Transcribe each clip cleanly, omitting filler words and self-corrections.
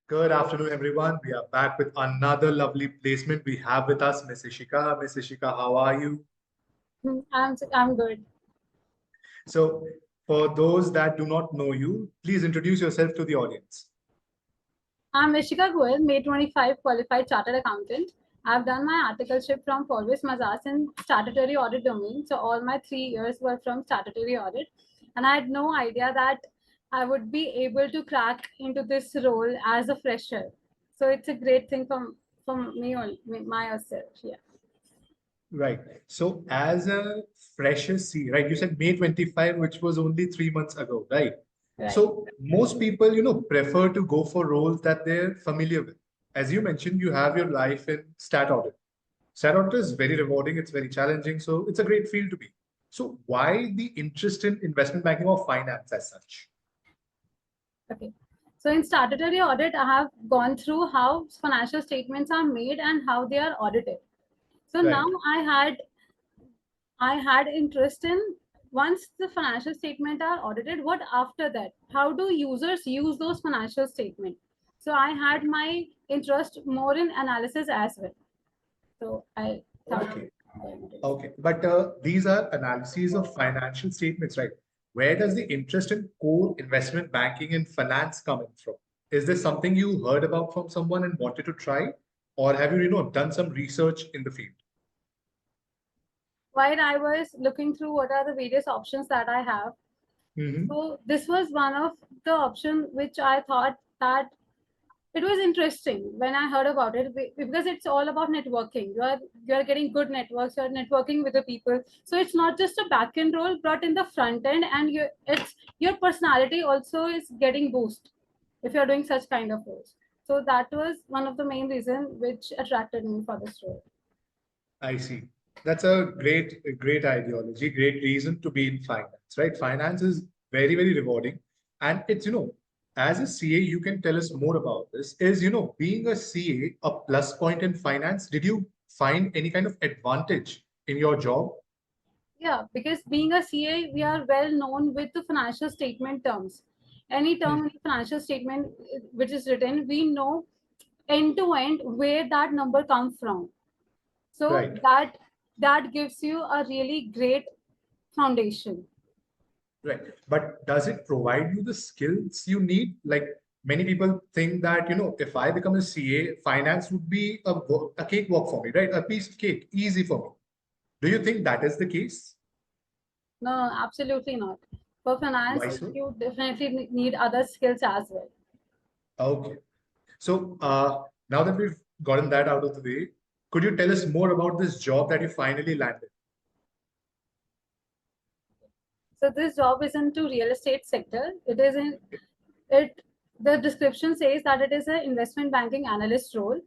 Good afternoon, everyone. We are back with another lovely placement. We have with us Miss Ishika. Miss Ishika, how are you? I'm good. So, for those that do not know you, please introduce yourself to the audience. I'm Ishika Goel, May 25 qualified chartered accountant. I've done my articleship from Forbes Mazars in statutory audit domain. So all my 3 years were from statutory audit. And I had no idea that I would be able to crack into this role as a fresher. So it's a great thing from myself. Yeah. Right. So, as a fresher C, right, you said May 25, which was only 3 months ago, right? Right. So, most people, prefer to go for roles that they're familiar with. As you mentioned, you have your life in stat audit. Stat audit is very rewarding, it's very challenging, so it's a great field to be. So, why the interest in investment banking or finance as such? Okay. So in statutory audit, I have gone through how financial statements are made and how they are audited. So now Right. I had interest in once the financial statement are audited, what after that? How do users use those financial statements? So I had my interest more in analysis as well. So I thought Okay. going into this. Okay, but these are analyses of financial statements, right? Where does the interest in core investment banking and finance coming from? Is this something you heard about from someone and wanted to try, or have you, done some research in the field? While I was looking through what are the various options that I have, Hmm. so this was one of the option which I thought that it was interesting when I heard about it because it's all about networking. You are getting good networks. You are networking with the people. So it's not just a back end role, but in the front end, and it's your personality also is getting boost if you're doing such kind of roles. So that was one of the main reason which attracted me for this role. I see. That's a great ideology, great reason to be in finance, right? Finance is very, very rewarding. And it's, as a CA, you can tell us more about this. Is, being a CA a plus point in finance? Did you find any kind of advantage in your job? Yeah, because being a CA, we are well known with the financial statement terms. Any term in the financial statement which is written, we know end to end where that number comes from. So Right, that gives you a really great foundation. right. But does it provide you the skills you need? Like many people think that, if I become a CA, finance would be a cakewalk for me, right? A piece of cake, easy for me. Do you think that is the case? No, absolutely not. For Why finance, so? you definitely need other skills as well. Okay. So now that we've gotten that out of the way, could you tell us more about this job that you finally landed? So this job is into real estate sector. It is in it. The description says that it is an investment banking analyst role,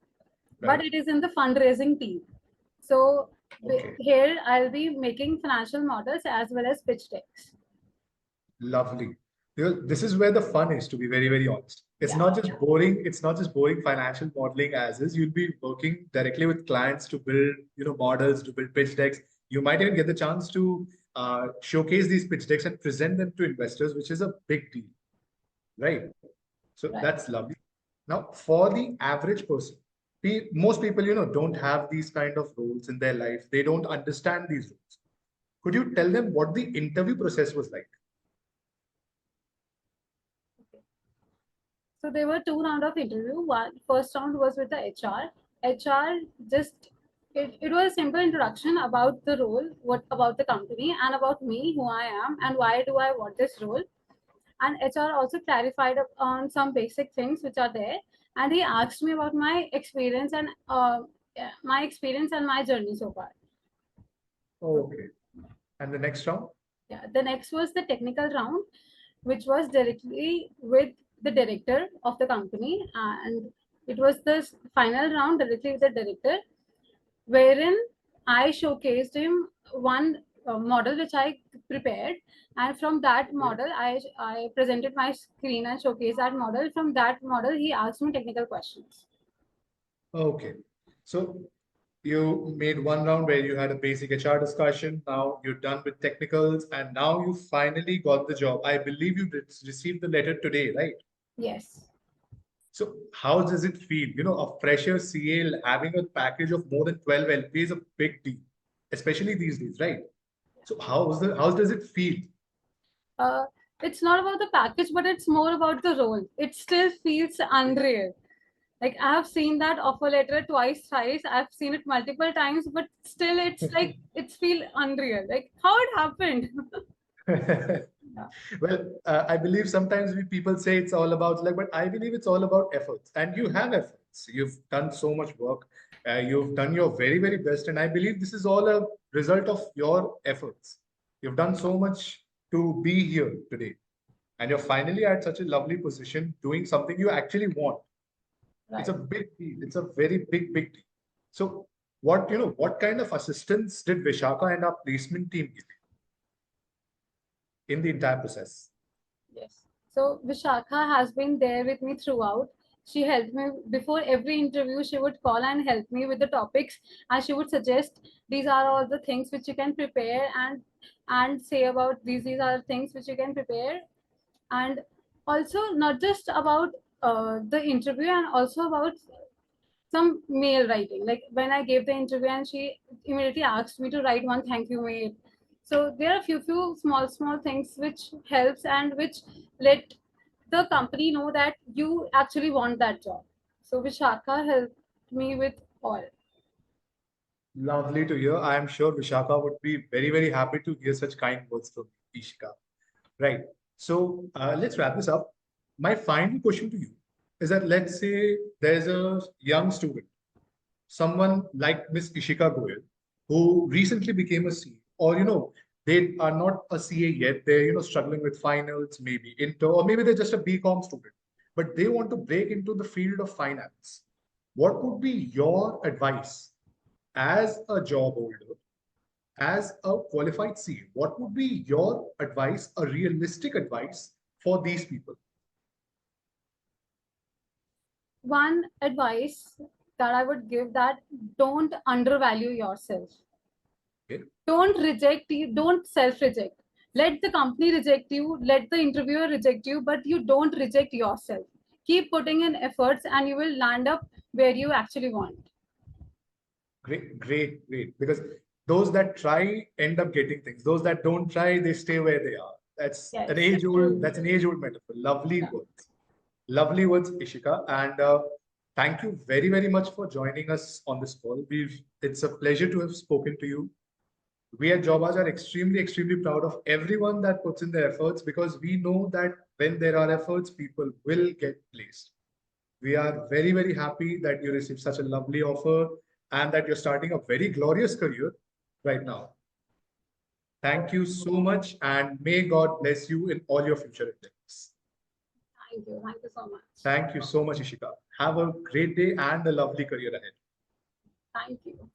but Right. it is in the fundraising team. So Okay. here I'll be making financial models as well as pitch decks. Lovely. This is where the fun is, to be very, very honest. It's Yeah. not just boring, it's not just boring financial modeling as is. You'll be working directly with clients to build, models, to build pitch decks. You might even get the chance to showcase these pitch decks and present them to investors, which is a big deal, right? So Right. that's lovely. Now, for the average person, most people, don't have these kind of roles in their life. They don't understand these roles. Could you tell them what the interview process was like? So there were two rounds of interview. One first round was with the HR. HR just it was a simple introduction about the role, what about the company, and about me, who I am, and why do I want this role. And HR also clarified on some basic things which are there. And he asked me about my experience and my journey so far. Okay. And the next round? Yeah, the next was the technical round, which was directly with the director of the company, and it was the final round directly with the director, wherein I showcased him one model which I prepared, and from that Okay. model, I presented my screen and showcased that model. From that model, he asked me technical questions. Okay. So you made one round where you had a basic HR discussion. Now you're done with technicals, and now you finally got the job. I believe you received the letter today, right? Yes. So how does it feel? A fresher CA having a package of more than 12 LP is a big deal, especially these days, right? So how does it feel? Uh, it's not about the package, but it's more about the role. It still feels unreal. Like I have seen that offer letter twice, thrice. I've seen it multiple times, but still, it's like it's feel unreal. Like how it happened. Yeah. Well, I believe sometimes people say it's all about luck, but I believe it's all about efforts. And you have efforts. You've done so much work. You've done your very, very best. And I believe this is all a result of your efforts. You've done so much to be here today. And you're finally at such a lovely position doing something you actually want. It's a Right. big deal. It's a very big, big deal. So what kind of assistance did Vishaka and our placement team give you in the entire process? Yes. So Vishakha has been there with me throughout. She helped me before every interview. She would call and help me with the topics, and she would suggest these are all the things which you can prepare and say about these. These are the things which you can prepare, and also not just about the interview, and also about some mail writing. Like when I gave the interview, and she immediately asked me to write one thank you mail. So there are a few small things which helps and which let the company know that you actually want that job. So Vishaka helped me with all. Lovely to hear. I am sure Vishaka would be very, very happy to hear such kind words from Ishika. Right. So let's wrap this up. My final question to you is that let's say there's a young student, someone like Miss Ishika Goyal, who recently became a CA, or they are not a CA yet. They're struggling with finals, maybe inter, or maybe they're just a BCom student, but they want to break into the field of finance. What would be your advice as a job holder, as a qualified CA? What would be your advice, a realistic advice for these people? One advice that I would give, that don't undervalue yourself. Okay. Don't reject you, don't self-reject. Let the company reject you, let the interviewer reject you, but you don't reject yourself. Keep putting in efforts and you will land up where you actually want. Great, great, great. Because those that try end up getting things. Those that don't try, they stay where they are. Yes, true. That's an age-old metaphor. Lovely Yeah. words. Lovely words, Ishika. And thank you very, very much for joining us on this call. It's a pleasure to have spoken to you. We at Jobaaj are extremely, extremely proud of everyone that puts in their efforts, because we know that when there are efforts, people will get placed. We are very, very happy that you received such a lovely offer and that you're starting a very glorious career right now. Thank you so much, and may God bless you in all your future endeavors. Thank you. Thank you so much. Thank you so much, Ishika. Have a great day and a lovely career ahead. Thank you.